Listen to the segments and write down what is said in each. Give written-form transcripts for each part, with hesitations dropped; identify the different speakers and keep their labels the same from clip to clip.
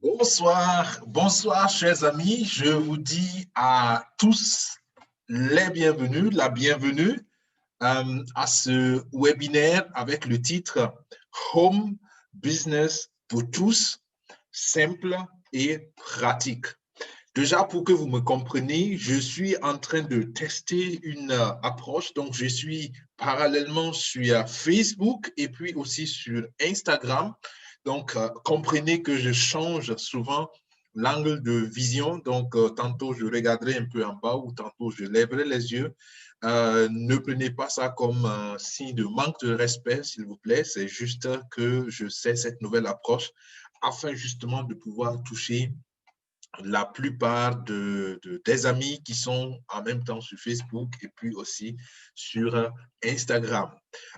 Speaker 1: Bonsoir, bonsoir chers amis. Je vous dis à tous les bienvenus, la bienvenue à ce webinaire avec le titre Home Business pour tous, simple et pratique. Déjà, pour que vous me compreniez, je suis en train de tester une approche. Donc, je suis parallèlement sur Facebook et puis aussi sur Instagram. Donc, comprenez que je change souvent l'angle de vision. Donc, tantôt, je regarderai un peu en bas ou tantôt, je lèverai les yeux. Ne prenez pas ça comme un signe de manque de respect, s'il vous plaît. C'est juste que je sais cette nouvelle approche afin justement de pouvoir toucher la plupart des amis qui sont en même temps sur Facebook et puis aussi sur Instagram.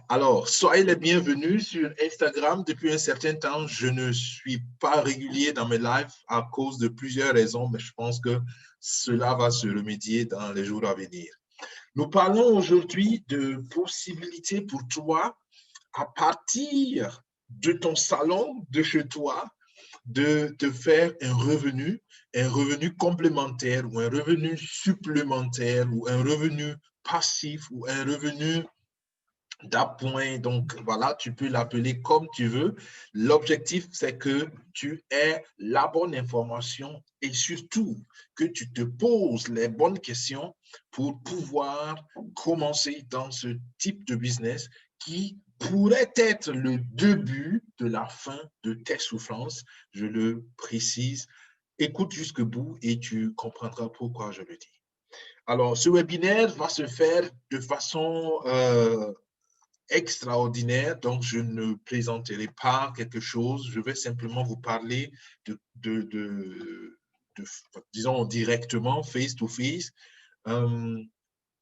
Speaker 1: Alors, soyez les bienvenus sur Instagram. Depuis un certain temps, je ne suis pas régulier dans mes lives à cause de plusieurs raisons, mais je pense que cela va se remédier dans les jours à venir. Nous parlons aujourd'hui de possibilités pour toi à partir de ton salon, de chez toi, de te faire un revenu complémentaire ou un revenu supplémentaire ou un revenu passif ou un revenu d'appoint. Donc, voilà, tu peux l'appeler comme tu veux. L'objectif, c'est que tu aies la bonne information et surtout que tu te poses les bonnes questions pour pouvoir commencer dans ce type de business qui pourrait être le début de la fin de tes souffrances. Je le précise. Écoute jusqu'au bout et tu comprendras pourquoi je le dis. Alors, ce webinaire va se faire de façon extraordinaire, donc je ne plaisanterai pas quelque chose, je vais simplement vous parler disons directement, face to face,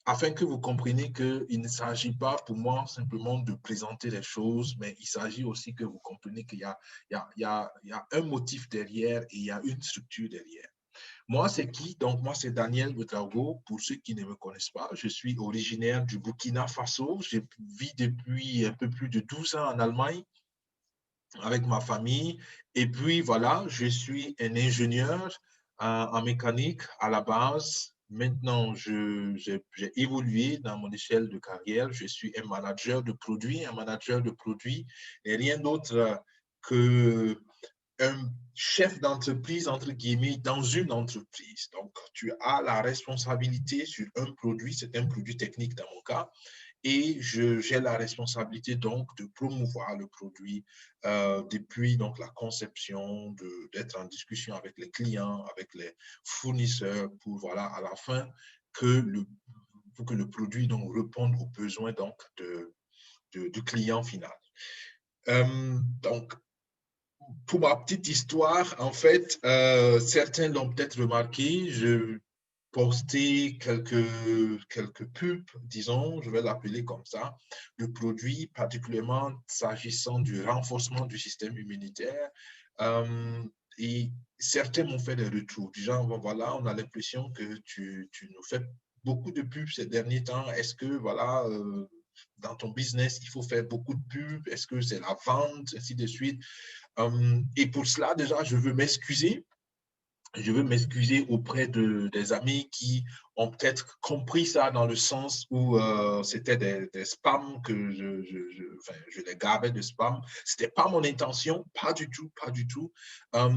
Speaker 1: afin que vous compreniez qu'il ne s'agit pas pour moi simplement de présenter les choses, mais il s'agit aussi que vous compreniez qu'il y a un motif derrière et il y a une structure derrière. Moi, c'est qui? Donc, moi, c'est Daniel Ouedraogo. Pour ceux qui ne me connaissent pas, je suis originaire du Burkina Faso. Je vis depuis un peu plus de 12 ans en Allemagne avec ma famille. Et puis, voilà, je suis un ingénieur en mécanique à la base. Maintenant, j'ai évolué dans mon échelle de carrière. Je suis un manager de produits. Un manager de produits et rien d'autre que un chef d'entreprise, entre guillemets, dans une entreprise. Donc, tu as la responsabilité sur un produit, c'est un produit technique dans mon cas, et j'ai la responsabilité donc de promouvoir le produit depuis donc la conception, d'être en discussion avec les clients, avec les fournisseurs pour voilà à la fin pour que le produit donc réponde aux besoins donc du client final. Donc pour ma petite histoire, en fait, certains l'ont peut-être remarqué, je postais quelques pubs, disons, je vais l'appeler comme ça, de produits, particulièrement s'agissant du renforcement du système immunitaire. Euh, et certains m'ont fait des retours, du genre, voilà, on a l'impression que tu nous fais beaucoup de pubs ces derniers temps. Est-ce que, voilà, dans ton business, il faut faire beaucoup de pubs? Est-ce que c'est la vente, ainsi de suite? Et pour cela, déjà, je veux m'excuser. Je veux m'excuser auprès des amis qui ont peut-être compris ça dans le sens où c'était des spams que je les gardais de spam. C'était pas mon intention, pas du tout, pas du tout.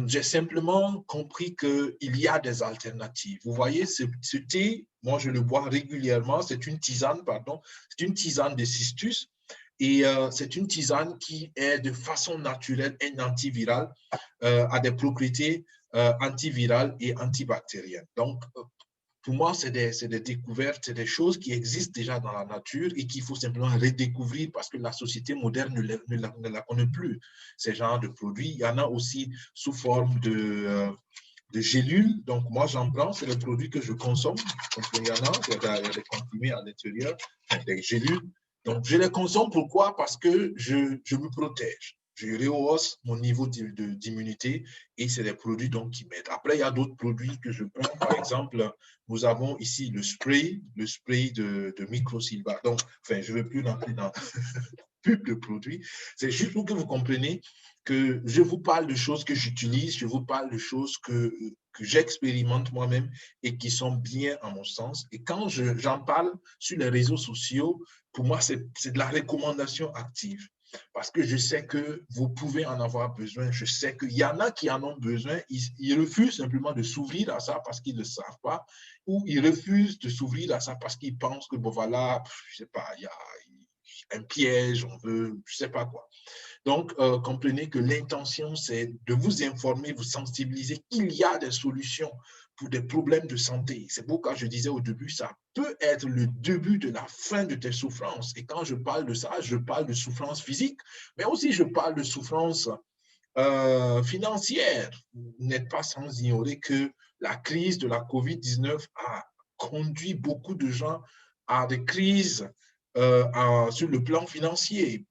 Speaker 1: J'ai simplement compris qu'il y a des alternatives. Vous voyez, ce thé, moi je le bois régulièrement, c'est une tisane, pardon, c'est une tisane de cistus. Et c'est une tisane qui est de façon naturelle un antiviral, a des propriétés antivirales et antibactériennes. Donc, pour moi, c'est des découvertes, c'est des choses qui existent déjà dans la nature et qu'il faut simplement redécouvrir parce que la société moderne ne la connaît plus. Ces genres de produits, il y en a aussi sous forme de gélules. Donc, moi, j'en prends, c'est le produit que je consomme. Donc, il y en a, il y a des comprimés à l'intérieur, des gélules. Donc, je les consomme pourquoi? Parce que je me protège. Je rehausse mon niveau d'immunité et c'est des produits donc qui m'aident. Après, il y a d'autres produits que je prends. Par exemple, nous avons ici le spray de Microsilva. Donc, enfin, je ne veux plus rentrer pub de produits. C'est juste pour que vous compreniez que je vous parle de choses que j'utilise, je vous parle de choses que j'expérimente moi-même et qui sont bien à mon sens. Et quand j'en parle sur les réseaux sociaux, pour moi, c'est de la recommandation active. Parce que je sais que vous pouvez en avoir besoin. Je sais qu'il y en a qui en ont besoin. Ils refusent simplement de s'ouvrir à ça parce qu'ils ne savent pas, ou ils refusent de s'ouvrir à ça parce qu'ils pensent que, bon, voilà, je sais pas, il y a un piège, on veut, je sais pas quoi. Donc, comprenez que l'intention, c'est de vous informer, vous sensibiliser qu'il y a des solutions pour des problèmes de santé. C'est pourquoi je disais au début, ça peut être le début de la fin de tes souffrances. Et quand je parle de ça, je parle de souffrance physique, mais aussi je parle de souffrance financière. Vous n'êtes pas sans ignorer que la crise de la COVID-19 a conduit beaucoup de gens à des crises sur le plan financier.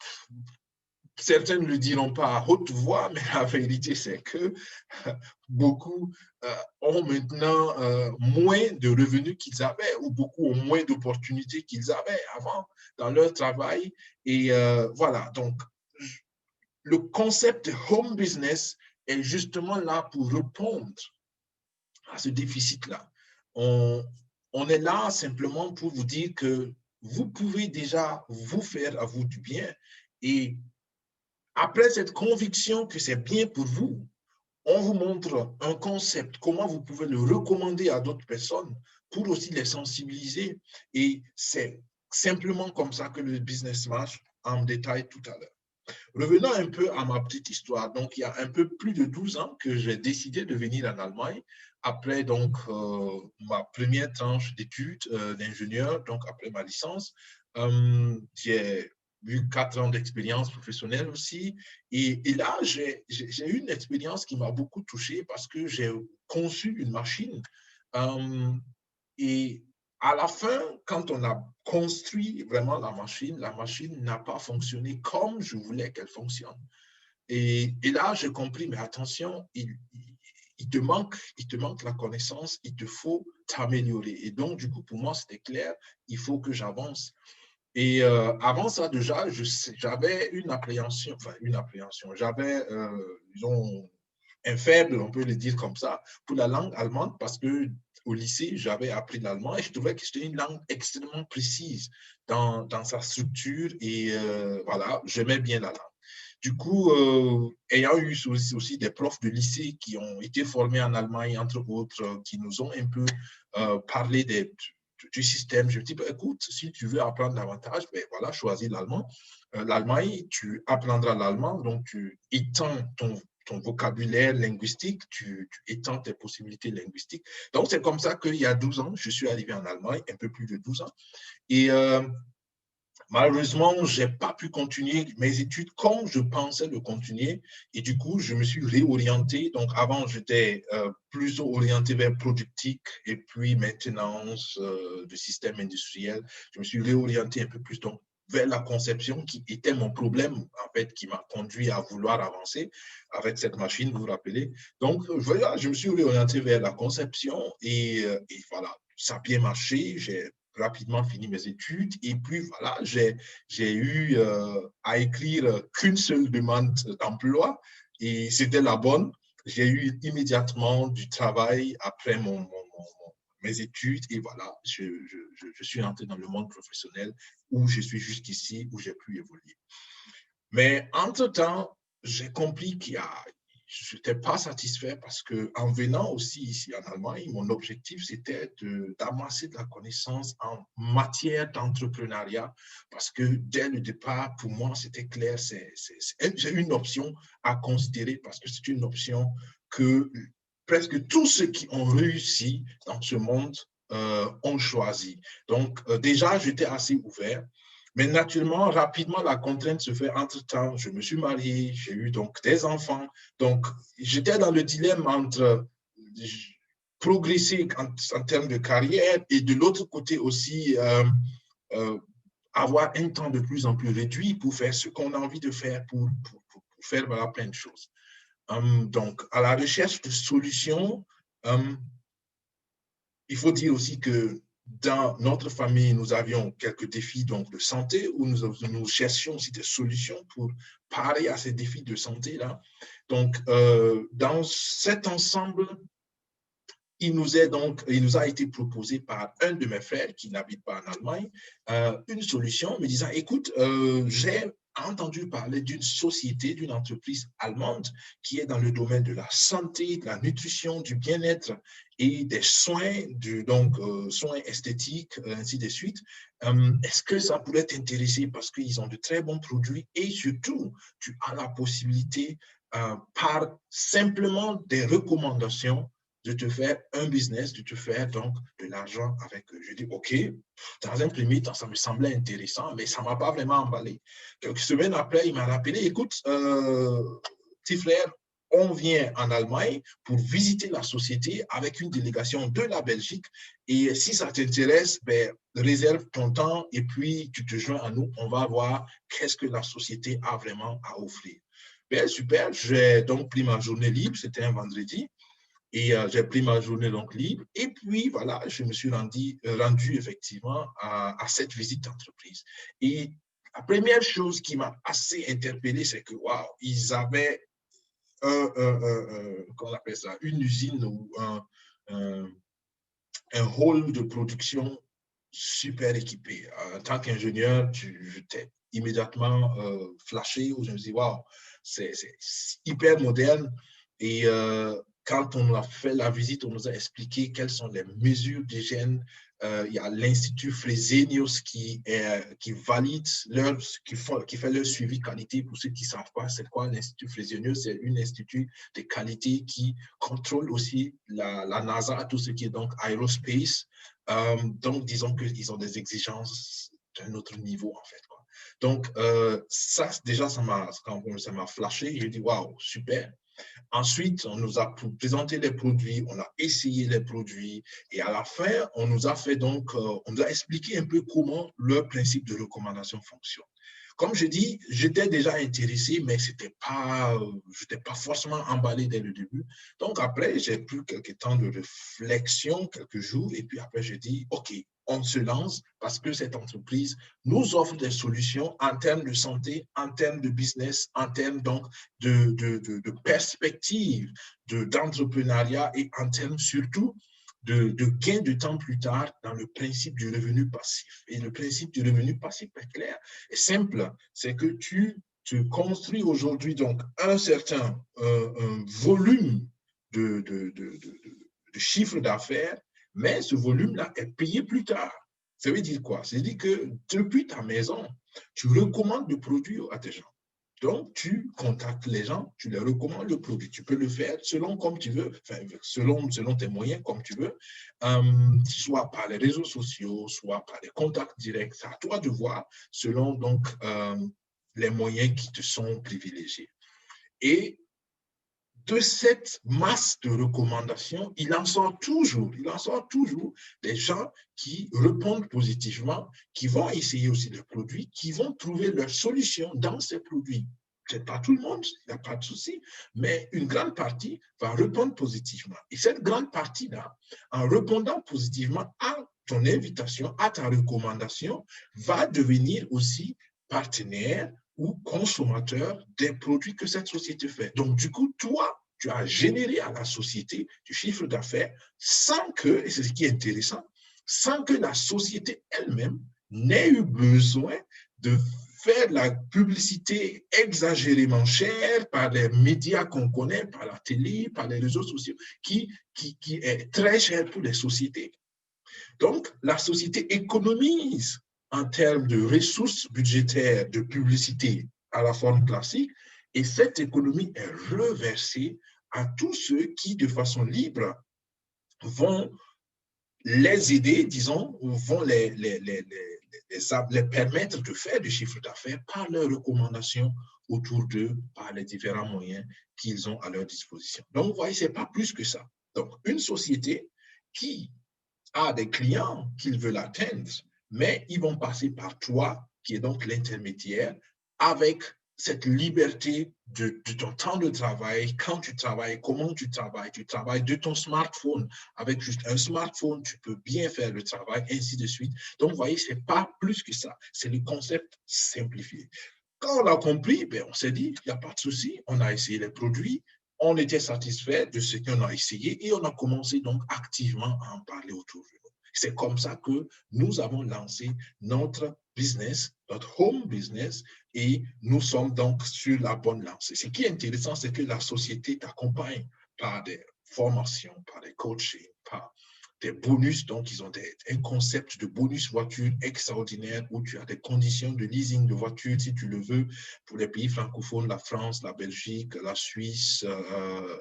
Speaker 1: Certains ne le diront pas à haute voix, mais la vérité, c'est que beaucoup ont maintenant moins de revenus qu'ils avaient, ou beaucoup ont moins d'opportunités qu'ils avaient avant dans leur travail. Et voilà, donc le concept de home business est justement là pour répondre à ce déficit-là. On est là simplement pour vous dire que vous pouvez déjà vous faire à vous du bien, et après cette conviction que c'est bien pour vous, on vous montre un concept, comment vous pouvez le recommander à d'autres personnes pour aussi les sensibiliser. Et c'est simplement comme ça que le business marche en détail tout à l'heure. Revenons un peu à ma petite histoire. Donc, il y a un peu plus de 12 ans que j'ai décidé de venir en Allemagne après donc ma première tranche d'études d'ingénieur, donc après ma licence. J'ai eu 4 ans d'expérience professionnelle aussi. Et là, j'ai eu une expérience qui m'a beaucoup touché parce que j'ai conçu une machine. Et à la fin, quand on a construit vraiment la machine n'a pas fonctionné comme je voulais qu'elle fonctionne. Et là, j'ai compris, mais attention, il te manque la connaissance, il te faut t'améliorer. Et donc, du coup, pour moi, c'était clair, il faut que j'avance. Et avant ça, déjà, j'avais une appréhension, j'avais, disons, un faible, on peut le dire comme ça, pour la langue allemande parce que au lycée, j'avais appris l'allemand et je trouvais que c'était une langue extrêmement précise dans sa structure et voilà, j'aimais bien la langue. Du coup, ayant eu aussi des profs de lycée qui ont été formés en Allemagne, entre autres, qui nous ont un peu parlé du système, je me dis, bah, écoute, si tu veux apprendre davantage, ben voilà, choisis l'allemand. L'Allemagne, tu apprendras l'allemand, donc tu étends ton vocabulaire linguistique, tu étends tes possibilités linguistiques. Donc, c'est comme ça qu'il y a 12 ans, je suis arrivé en Allemagne, un peu plus de 12 ans. Et malheureusement, je n'ai pas pu continuer mes études comme je pensais le continuer. Et du coup, je me suis réorienté. Donc, avant, j'étais plus orienté vers productique et puis maintenance de système industriel. Je me suis réorienté un peu plus donc, vers la conception qui était mon problème, en fait, qui m'a conduit à vouloir avancer avec cette machine, vous vous rappelez. Donc, voilà, je me suis réorienté vers la conception et voilà, ça a bien marché. J'ai rapidement fini mes études et puis voilà, j'ai eu à écrire qu'une seule demande d'emploi et c'était la bonne. J'ai eu immédiatement du travail après mes études et voilà, je suis entré dans le monde professionnel où je suis jusqu'ici, où j'ai pu évoluer. Mais entre-temps, j'ai compris qu'il y a, je n'étais pas satisfait parce qu'en venant aussi ici en Allemagne, mon objectif, c'était d'amasser de la connaissance en matière d'entrepreneuriat parce que dès le départ, pour moi, c'était clair, c'est une option à considérer parce que c'est une option que presque tous ceux qui ont réussi dans ce monde ont choisi. Donc, déjà, j'étais assez ouvert. Mais naturellement, rapidement, la contrainte se fait entre-temps. Je me suis marié, j'ai eu donc des enfants. Donc, j'étais dans le dilemme entre progresser en termes de carrière et de l'autre côté aussi avoir un temps de plus en plus réduit pour faire ce qu'on a envie de faire, pour faire voilà, plein de choses. Donc, à la recherche de solutions, il faut dire aussi que dans notre famille, nous avions quelques défis donc, de santé où nous cherchions aussi des solutions pour parer à ces défis de santé-là. Donc, dans cet ensemble, il nous a été proposé par un de mes frères qui n'habite pas en Allemagne, une solution me disant, écoute, j'ai entendu parler d'une société, d'une entreprise allemande qui est dans le domaine de la santé, de la nutrition, du bien-être et des soins, soins esthétiques, ainsi de suite. Est-ce que ça pourrait t'intéresser parce qu'ils ont de très bons produits et surtout, tu as la possibilité par simplement des recommandations de te faire un business, de te faire donc de l'argent avec eux. Je dis, OK, dans un premier temps, ça me semblait intéressant, mais ça ne m'a pas vraiment emballé. Quelques semaines après, il m'a rappelé, écoute, petit frère, on vient en Allemagne pour visiter la société avec une délégation de la Belgique. Et si ça t'intéresse, ben, réserve ton temps et puis tu te joins à nous. On va voir qu'est-ce que la société a vraiment à offrir. Ben, super, j'ai donc pris ma journée libre, c'était un vendredi. Et j'ai pris ma journée donc libre. Et puis, voilà, je me suis rendu effectivement à cette visite d'entreprise. Et la première chose qui m'a assez interpellé, c'est que, waouh, ils avaient comment on appelle ça, une usine ou un hall de production super équipé. En tant qu'ingénieur, j'étais immédiatement flashé où je me dis, waouh, c'est hyper moderne. Et quand on a fait la visite, on nous a expliqué quelles sont les mesures d'hygiène. Il y a l'Institut Fresenius qui valide qui fait leur suivi qualité. Pour ceux qui ne savent pas, c'est quoi l'Institut Fresenius? C'est un institut de qualité qui contrôle aussi la NASA, tout ce qui est donc aerospace. Donc, disons qu'ils ont des exigences d'un autre niveau, en fait, quoi. Donc, ça, déjà, ça m'a flashé. J'ai dit, waouh, super. Ensuite, on nous a présenté les produits, on a essayé les produits et à la fin, on nous a fait donc, on nous a expliqué un peu comment leur principe de recommandation fonctionne. Comme je dis, j'étais déjà intéressé, mais je n'étais pas forcément emballé dès le début. Donc après, j'ai pris quelques temps de réflexion, quelques jours, et puis après, j'ai dit, OK, on se lance parce que cette entreprise nous offre des solutions en termes de santé, en termes de business, en termes donc de perspective d'entrepreneuriat et en termes surtout de gain de temps plus tard dans le principe du revenu passif. Et le principe du revenu passif est clair et simple, c'est que tu construis aujourd'hui donc un certain volume de chiffre d'affaires, mais ce volume-là est payé plus tard. Ça veut dire quoi? Ça veut dire que depuis ta maison, tu recommandes le produit à tes gens. Donc, tu contactes les gens, tu leur recommandes le produit. Tu peux le faire selon comme tu veux, enfin, selon tes moyens comme tu veux, soit par les réseaux sociaux, soit par les contacts directs. C'est à toi de voir selon donc les moyens qui te sont privilégiés. Et de cette masse de recommandations, il en sort toujours des gens qui répondent positivement, qui vont essayer aussi les produits, qui vont trouver leur solution dans ces produits. C'est pas tout le monde, il n'y a pas de souci, mais une grande partie va répondre positivement. Et cette grande partie-là, en répondant positivement à ton invitation, à ta recommandation, va devenir aussi partenaire ou consommateur des produits que cette société fait. Donc, du coup, toi, tu as généré à la société du chiffre d'affaires sans que, et c'est ce qui est intéressant, sans que la société elle-même n'ait eu besoin de faire la publicité exagérément chère par les médias qu'on connaît, par la télé, par les réseaux sociaux, qui est très cher pour les sociétés. Donc, la société économise en termes de ressources budgétaires de publicité à la forme classique, et cette économie est reversée à tous ceux qui, de façon libre, vont les aider, disons, ou vont les permettre de faire du chiffre d'affaires par leurs recommandations autour d'eux, par les différents moyens qu'ils ont à leur disposition. Donc, vous voyez, ce n'est pas plus que ça. Donc, une société qui a des clients qu'ils veulent atteindre, mais ils vont passer par toi, qui est donc l'intermédiaire, avec cette liberté de ton temps de travail, quand tu travailles, comment tu travailles de ton smartphone. Avec juste un smartphone, tu peux bien faire le travail, ainsi de suite. Donc, vous voyez, ce n'est pas plus que ça. C'est le concept simplifié. Quand on a compris, ben, on s'est dit, il n'y a pas de souci, on a essayé les produits, on était satisfait de ce qu'on a essayé et on a commencé donc activement à en parler autour de nous. C'est comme ça que nous avons lancé notre business, notre home business, et nous sommes donc sur la bonne lancée. Ce qui est intéressant, c'est que la société t'accompagne par des formations, par des coachings, par des bonus. Donc, ils ont un concept de bonus voiture extraordinaire où tu as des conditions de leasing de voiture, si tu le veux, pour les pays francophones, la France, la Belgique, la Suisse,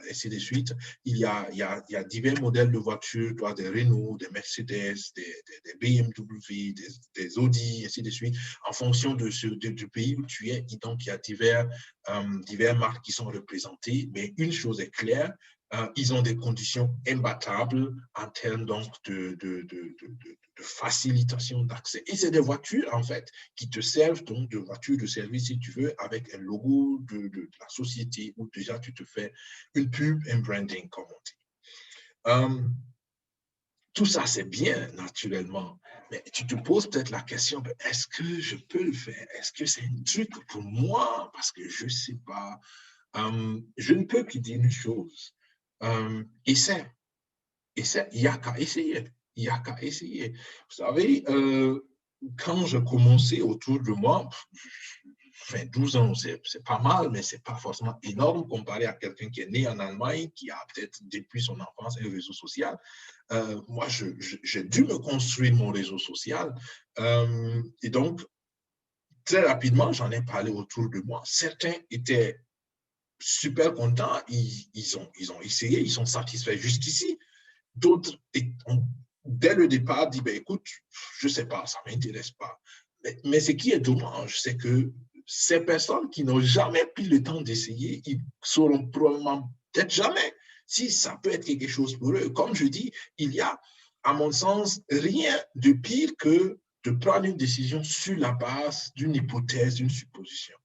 Speaker 1: ainsi de suite. Il y a divers modèles de voitures, des Renault, des Mercedes, des BMW, des Audi, ainsi de suite, en fonction du pays où tu es. Donc, il y a divers marques qui sont représentées, mais une chose est claire, ils ont des conditions imbattables en termes donc de facilitation d'accès. Et c'est des voitures, en fait, qui te servent donc de voitures de service, si tu veux, avec un logo de la société où déjà tu te fais une pub, un branding, comme on dit. Tout ça, c'est bien, naturellement. Mais tu te poses peut-être la question, est-ce que je peux le faire? Est-ce que c'est un truc pour moi? Parce que je ne sais pas. Je ne peux que dire une chose. Essaie. Il n'y a qu'à essayer. Il n'y a qu'à essayer. Vous savez, quand je commençais autour de moi, 12 ans, c'est pas mal, mais ce n'est pas forcément énorme comparé à quelqu'un qui est né en Allemagne, qui a peut-être depuis son enfance un réseau social. Moi, j'ai dû me construire mon réseau social. Et donc, très rapidement, j'en ai parlé autour de moi. Certains étaient super contents, ils ont essayé, ils sont satisfaits jusqu'ici. D'autres, dès le départ, disent, écoute, je ne sais pas, ça ne m'intéresse pas. Mais ce qui est dommage, c'est que ces personnes qui n'ont jamais pris le temps d'essayer, ils sauront probablement peut-être jamais si ça peut être quelque chose pour eux. Comme je dis, il y a, à mon sens, rien de pire que de prendre une décision sur la base d'une hypothèse, d'une supposition.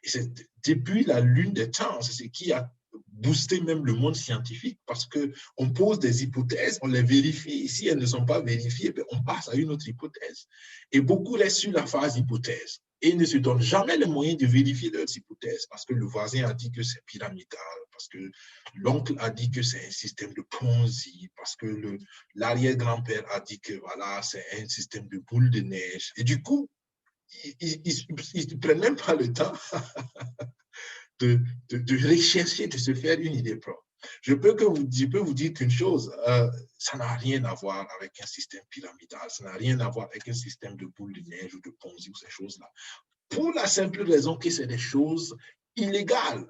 Speaker 1: Et c'est depuis la lune des temps, c'est ce qui a boosté même le monde scientifique parce qu'on pose des hypothèses, on les vérifie. Et si elles ne sont pas vérifiées, on passe à une autre hypothèse. Et beaucoup restent sur la phase hypothèse et ne se donnent jamais les moyens de vérifier leurs hypothèses parce que le voisin a dit que c'est pyramidal, parce que l'oncle a dit que c'est un système de Ponzi, parce que l'arrière-grand-père a dit que voilà, c'est un système de boule de neige. Et du coup, ils ne prennent même pas le temps de rechercher, de se faire une idée propre. Je peux vous dire qu'une chose, ça n'a rien à voir avec un système pyramidal, ça n'a rien à voir avec un système de boule de neige ou de Ponzi ou ces choses-là. Pour la simple raison que c'est des choses illégales.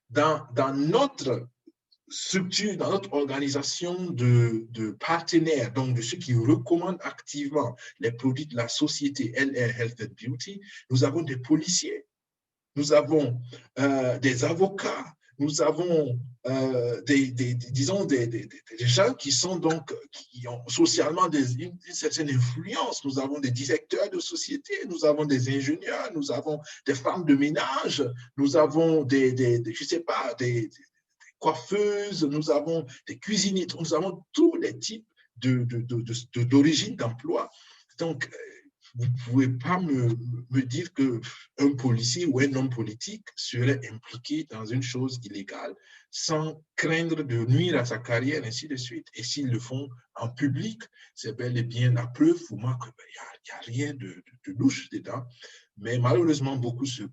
Speaker 1: Dans notre structure, dans notre organisation de partenaires, donc de ceux qui recommandent activement les produits de la société LR Health and Beauty, nous avons des policiers, nous avons des avocats, nous avons disons des gens qui sont donc, qui ont socialement une certaine influence. Nous avons des directeurs de société, nous avons des ingénieurs, nous avons des femmes de ménage, nous avons je sais pas, des coiffeuses, nous avons des cuisiniers, nous avons tous les types d'origine d'emploi. Donc, vous ne pouvez pas me dire qu'un policier ou un homme politique serait impliqué dans une chose illégale sans craindre de nuire à sa carrière, ainsi de suite. Et s'ils le font en public, c'est bel et bien la preuve pour moi qu'il n'y a rien de louche dedans. Mais malheureusement, beaucoup se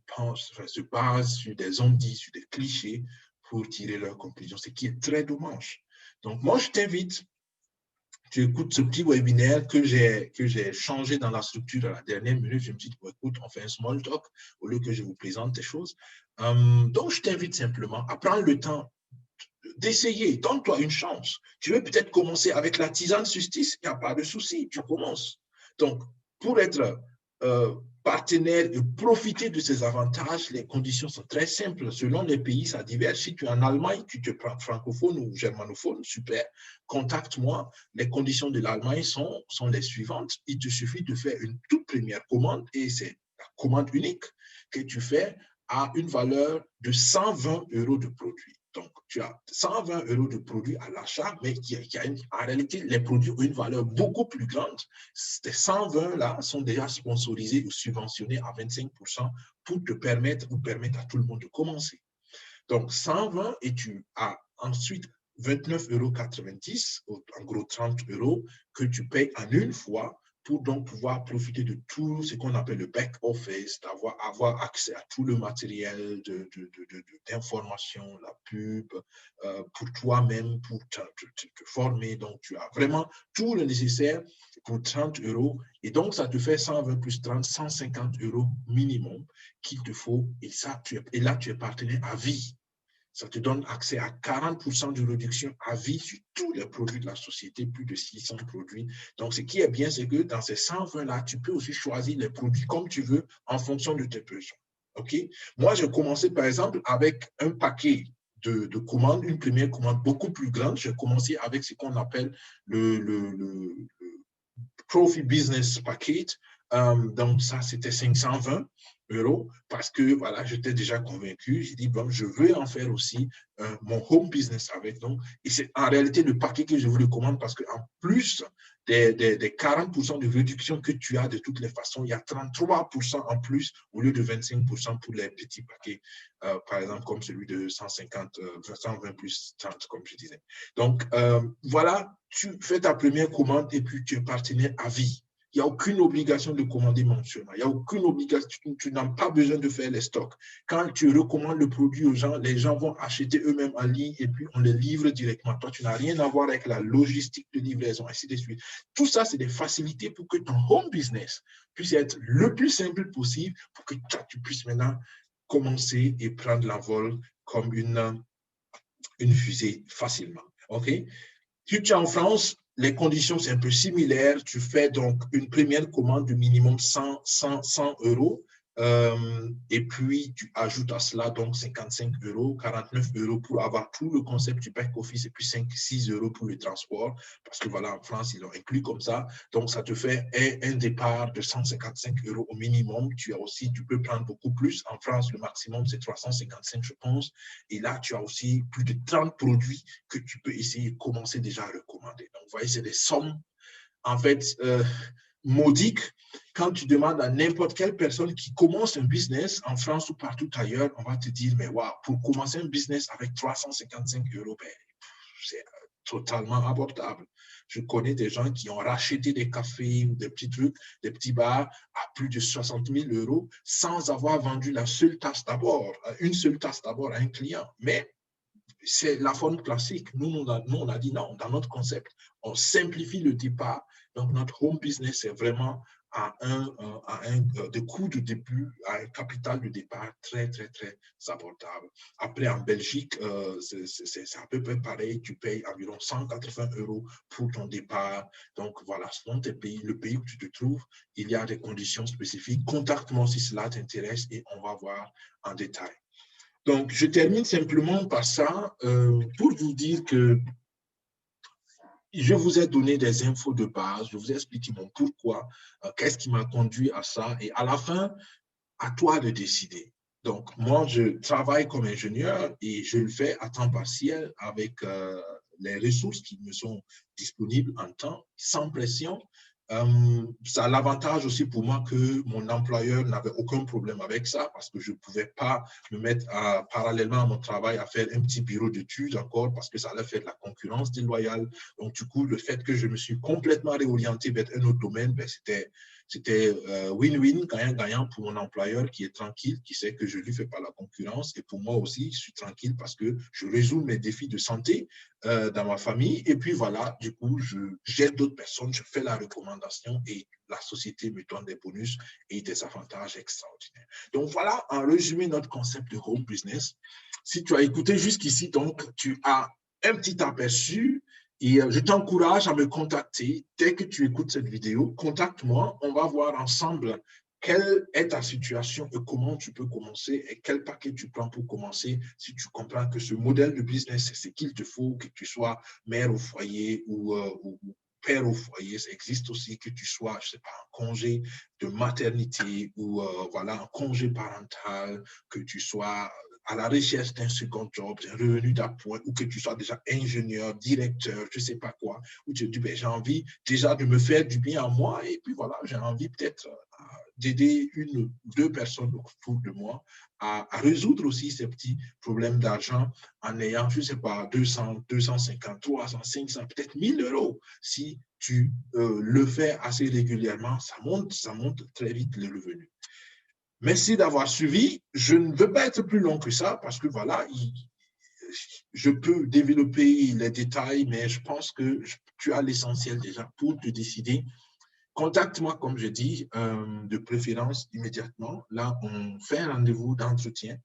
Speaker 1: basent sur des on-dit, sur des clichés pour tirer leurs conclusions, ce qui est très dommage. Donc, moi, je t'invite, tu écoutes ce petit webinaire que j'ai changé dans la structure à la dernière minute. Je me suis dit, écoute, on fait un small talk au lieu que je vous présente des choses. Donc, je t'invite simplement à prendre le temps d'essayer. Donne-toi une chance. Tu veux peut-être commencer avec la tisane justice, il n'y a pas de souci, tu commences. Donc, pour être partenaire et profiter de ces avantages, les conditions sont très simples. Selon les pays, ça diverge. Si tu es en Allemagne, tu te prends francophone ou germanophone, super, contacte-moi. Les conditions de l'Allemagne sont les suivantes. Il te suffit de faire une toute première commande et c'est la commande unique. que tu fais a une valeur de 120 € de produit. Donc, tu as 120 € de produits à l'achat, mais en réalité, les produits ont une valeur beaucoup plus grande. Ces 120 là sont déjà sponsorisés ou subventionnés à 25% pour te permettre ou permettre à tout le monde de commencer. Donc, 120 et tu as ensuite 29,90 €, en gros 30 € que tu payes en une fois pour donc pouvoir profiter de tout ce qu'on appelle le back-office, avoir accès à tout le matériel d'information, la pub, pour toi-même, pour te former. Donc, tu as vraiment tout le nécessaire pour 30 €. Et donc, ça te fait 120 plus 30, 150 € minimum qu'il te faut. Et là, tu es partenaire à vie. Ça te donne accès à 40% de réduction à vie sur tous les produits de la société, plus de 600 produits. Donc, ce qui est bien, c'est que dans ces 120-là, tu peux aussi choisir les produits comme tu veux en fonction de tes besoins. OK? Moi, j'ai commencé, par exemple, avec un paquet de commandes, une première commande beaucoup plus grande. J'ai commencé avec ce qu'on appelle le Profi Business Package. Donc, ça, c'était 520 € parce que, voilà, j'étais déjà convaincu. J'ai dit, bon, je veux en faire aussi mon home business avec. Donc, et c'est en réalité le paquet que je vous recommande parce qu'en plus des 40% de réduction que tu as de toutes les façons, il y a 33% en plus au lieu de 25% pour les petits paquets, par exemple, comme celui de 150, 120 plus 30, comme je disais. Donc, voilà, tu fais ta première commande et puis tu es partenaire à vie. Il n'y a aucune obligation de commander mensuellement. Il n'y a aucune obligation, tu n'as pas besoin de faire les stocks. Quand tu recommandes le produit aux gens, les gens vont acheter eux-mêmes en ligne et puis on les livre directement. Toi, tu n'as rien à voir avec la logistique de livraison, ainsi de suite. Tout ça, c'est des facilités pour que ton home business puisse être le plus simple possible pour que tu puisses maintenant commencer et prendre l'envol comme une fusée facilement. OK? Si tu es en France, les conditions, c'est un peu similaire. Tu fais donc une première commande de minimum 100 €. Et puis, tu ajoutes à cela donc 55 €, 49 € pour avoir tout le concept du back-office et puis 6 € pour le transport. Parce que voilà, en France, ils l'ont inclus comme ça. Donc, ça te fait un départ de 155 € au minimum. Tu peux prendre beaucoup plus. En France, le maximum, c'est 355, je pense. Et là, tu as aussi plus de 30 produits que tu peux essayer de commencer déjà à recommander. Donc, vous voyez, c'est des sommes, en fait, modiques. Quand tu demandes à n'importe quelle personne qui commence un business en France ou partout ailleurs, on va te dire, mais waouh, pour commencer un business avec 355 €, ben, c'est totalement abordable. Je connais des gens qui ont racheté des cafés ou des petits trucs, des petits bars à plus de 60 000 € sans avoir vendu une seule tasse d'abord à un client. Mais c'est la forme classique. Nous, on a dit non, dans notre concept, on simplifie le départ. Donc, notre home business, c'est vraiment à des coûts de début, à un capital de départ très, très, très abordable. Après, en Belgique, c'est à peu près pareil. Tu payes environ 180 € pour ton départ. Donc, voilà, selon le pays où tu te trouves, il y a des conditions spécifiques. Contacte-moi si cela t'intéresse et on va voir en détail. Donc, je termine simplement par ça pour vous dire que je vous ai donné des infos de base, je vous ai expliqué mon pourquoi, qu'est-ce qui m'a conduit à ça, et à la fin, à toi de décider. Donc, moi, je travaille comme ingénieur et je le fais à temps partiel avec les ressources qui me sont disponibles en temps, sans pression. Ça a l'avantage aussi pour moi que mon employeur n'avait aucun problème avec ça parce que je ne pouvais pas me mettre parallèlement à mon travail à faire un petit bureau d'études encore parce que ça allait faire de la concurrence déloyale. Donc, du coup, le fait que je me suis complètement réorienté vers un autre domaine, ben, c'était win-win, gagnant-gagnant pour mon employeur qui est tranquille, qui sait que je ne lui fais pas la concurrence. Et pour moi aussi, je suis tranquille parce que je résous mes défis de santé dans ma famille. Et puis voilà, du coup, j'aide d'autres personnes, je fais la recommandation et la société me donne des bonus et des avantages extraordinaires. Donc voilà, en résumé, notre concept de home business. Si tu as écouté jusqu'ici, donc, tu as un petit aperçu. Et je t'encourage à me contacter dès que tu écoutes cette vidéo. Contacte-moi, on va voir ensemble quelle est ta situation et comment tu peux commencer et quel paquet tu prends pour commencer si tu comprends que ce modèle de business, c'est ce qu'il te faut, que tu sois mère au foyer ou père au foyer, ça existe aussi que tu sois, je sais pas, en congé de maternité ou voilà, en congé parental, que tu sois à la recherche d'un second job, d'un revenu d'appoint, ou que tu sois déjà ingénieur, directeur, je ne sais pas quoi, où tu te dis, ben, j'ai envie déjà de me faire du bien à moi, et puis voilà, j'ai envie peut-être d'aider une ou deux personnes autour de moi à résoudre aussi ces petits problèmes d'argent en ayant, je ne sais pas, 200, 250, 300, 500, peut-être 1000 euros. Si tu le fais assez régulièrement, ça monte très vite le revenu. Merci d'avoir suivi. Je ne veux pas être plus long que ça parce que voilà, je peux développer les détails, mais je pense que tu as l'essentiel déjà pour te décider. Contacte-moi, comme je dis, de préférence immédiatement. Là, on fait un rendez-vous d'entretien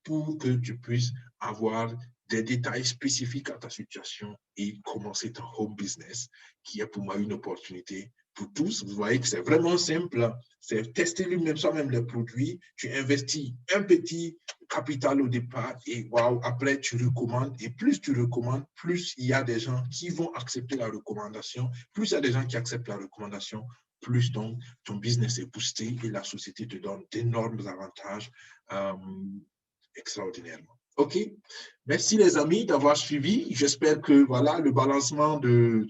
Speaker 1: pour que tu puisses avoir des détails spécifiques à ta situation et commencer ton home business, qui est pour moi une opportunité pour tous. Vous voyez que c'est vraiment simple. C'est tester lui-même, soi-même les produits. Tu investis un petit capital au départ et wow, après tu recommandes. Et plus tu recommandes, plus il y a des gens qui vont accepter la recommandation. Plus il y a des gens qui acceptent la recommandation, plus donc ton business est boosté et la société te donne d'énormes avantages extraordinairement. OK. Merci les amis d'avoir suivi. J'espère que voilà, le balancement du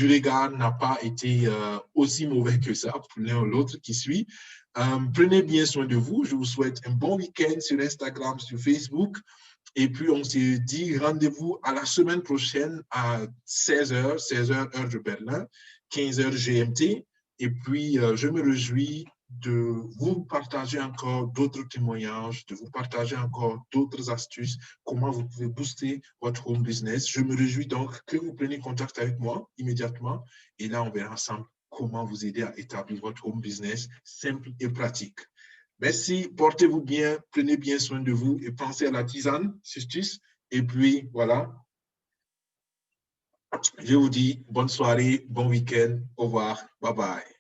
Speaker 1: regard n'a pas été aussi mauvais que ça pour l'un ou l'autre qui suit. Prenez bien soin de vous. Je vous souhaite un bon week-end sur Instagram, sur Facebook. Et puis, on se dit rendez-vous à la semaine prochaine à 16h, 16h heure de Berlin, 15h GMT. Et puis, je me réjouis de vous partager encore d'autres témoignages, de vous partager encore d'autres astuces, comment vous pouvez booster votre home business. Je me réjouis donc que vous preniez contact avec moi immédiatement. Et là, on verra ensemble comment vous aider à établir votre home business simple et pratique. Merci, portez-vous bien, prenez bien soin de vous et pensez à la tisane, Sustus. Et puis, voilà, je vous dis bonne soirée, bon week-end, au revoir, bye bye.